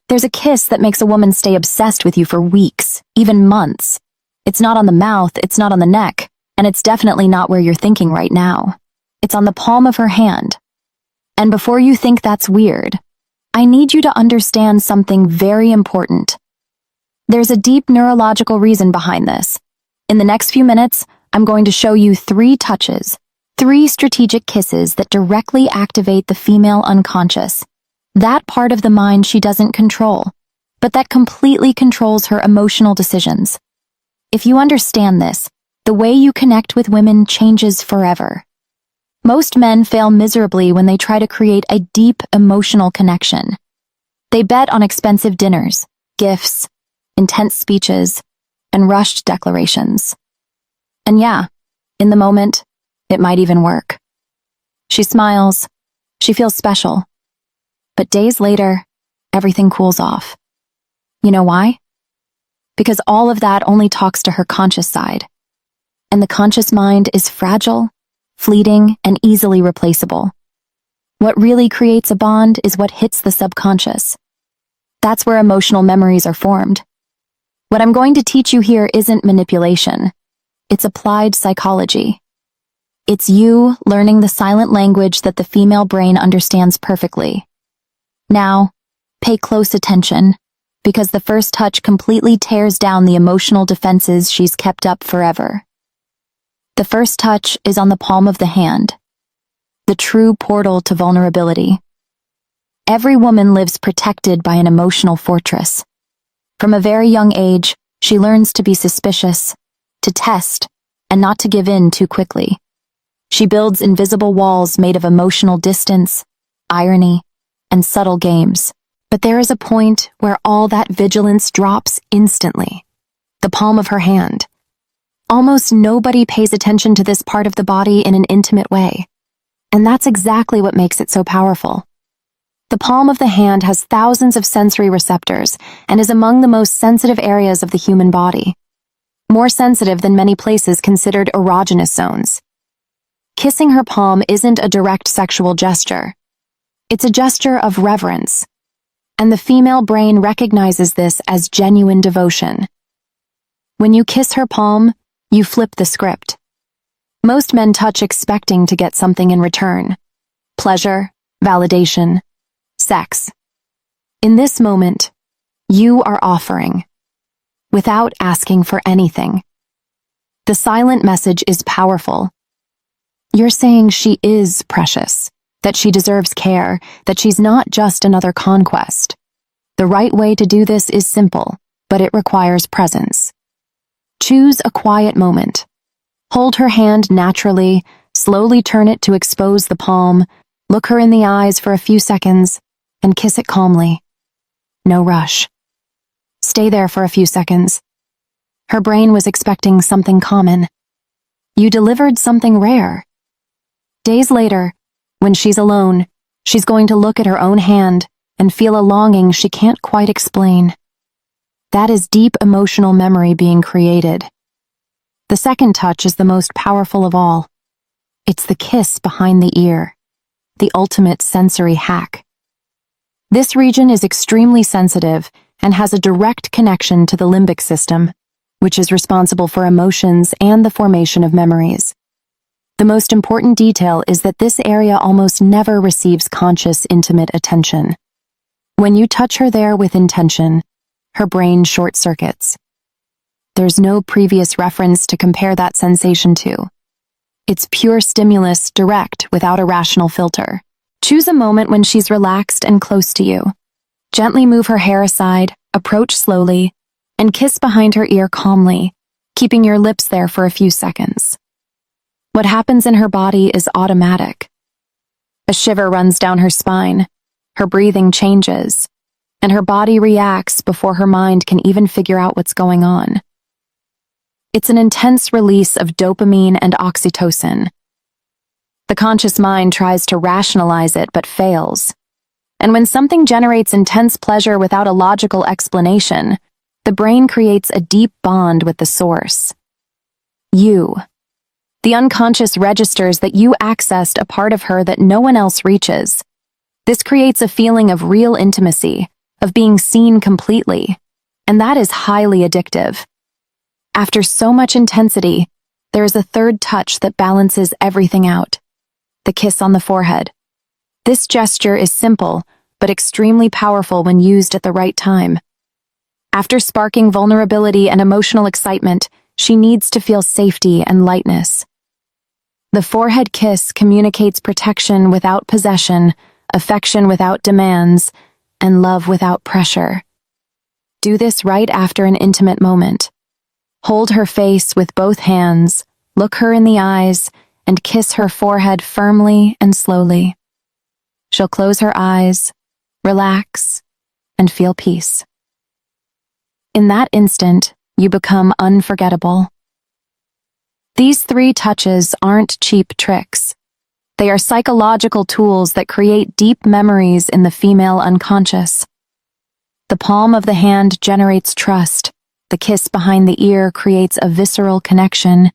There's a kiss that makes a woman stay obsessed with you for weeks, even months. It's not on the mouth, it's not on the neck, and it's definitely not where you're thinking right now. It's on the palm of her hand. And before you think that's weird, I need you to understand something very important. There's a deep neurological reason behind this. In the next few minutes, I'm going to show you 3 touches, 3 strategic kisses that directly activate the female unconscious, that part of the mind she doesn't control, but that completely controls her emotional decisions. If you understand this, the way you connect with women changes forever. Most men fail miserably when they try to create a deep emotional connection. They bet on expensive dinners, gifts, intense speeches, and rushed declarations. And yeah, in the moment, it might even work. She smiles, she feels special. But days later, everything cools off. You know why? Because all of that only talks to her conscious side. And the conscious mind is fragile, fleeting, and easily replaceable. What really creates a bond is what hits the subconscious. That's where emotional memories are formed. What I'm going to teach you here isn't manipulation. It's applied psychology. It's you learning the silent language that the female brain understands perfectly. Now, pay close attention, because the first touch completely tears down the emotional defenses she's kept up forever. The first touch is on the palm of the hand, the true portal to vulnerability. Every woman lives protected by an emotional fortress. From a very young age, she learns to be suspicious, to test, and not to give in too quickly. She builds invisible walls made of emotional distance, irony, and subtle games. But there is a point where all that vigilance drops instantly. The palm of her hand. Almost nobody pays attention to this part of the body in an intimate way. And that's exactly what makes it so powerful. The palm of the hand has thousands of sensory receptors and is among the most sensitive areas of the human body. More sensitive than many places considered erogenous zones. Kissing her palm isn't a direct sexual gesture. It's a gesture of reverence. And the female brain recognizes this as genuine devotion. When you kiss her palm, you flip the script. Most men touch expecting to get something in return. Pleasure, validation, sex. In this moment, you are offering, without asking for anything. The silent message is powerful. You're saying she is precious, that she deserves care, that she's not just another conquest. The right way to do this is simple, but it requires presence. Choose a quiet moment. Hold her hand naturally, slowly turn it to expose the palm, look her in the eyes for a few seconds, and kiss it calmly. No rush. Stay there for a few seconds. Her brain was expecting something common. You delivered something rare. Days later, when she's alone, she's going to look at her own hand and feel a longing she can't quite explain. That is deep emotional memory being created. The second touch is the most powerful of all. It's the kiss behind the ear, the ultimate sensory hack. This region is extremely sensitive and has a direct connection to the limbic system, which is responsible for emotions and the formation of memories. The most important detail is that this area almost never receives conscious, intimate attention. When you touch her there with intention, her brain short-circuits. There's no previous reference to compare that sensation to. It's pure stimulus, direct, without a rational filter. Choose a moment when she's relaxed and close to you. Gently move her hair aside, approach slowly, and kiss behind her ear calmly, keeping your lips there for a few seconds. What happens in her body is automatic. A shiver runs down her spine, her breathing changes, and her body reacts before her mind can even figure out what's going on. It's an intense release of dopamine and oxytocin. The conscious mind tries to rationalize it but fails. And when something generates intense pleasure without a logical explanation, the brain creates a deep bond with the source. You. The unconscious registers that you accessed a part of her that no one else reaches. This creates a feeling of real intimacy, of being seen completely, and that is highly addictive. After so much intensity, there is a third touch that balances everything out: the kiss on the forehead. This gesture is simple, but extremely powerful when used at the right time. After sparking vulnerability and emotional excitement, she needs to feel safety and lightness. The forehead kiss communicates protection without possession, affection without demands, and love without pressure. Do this right after an intimate moment. Hold her face with both hands, look her in the eyes, and kiss her forehead firmly and slowly. She'll close her eyes, relax, and feel peace. In that instant, you become unforgettable. These 3 touches aren't cheap tricks. They are psychological tools that create deep memories in the female unconscious. The palm of the hand generates trust. The kiss behind the ear creates a visceral connection,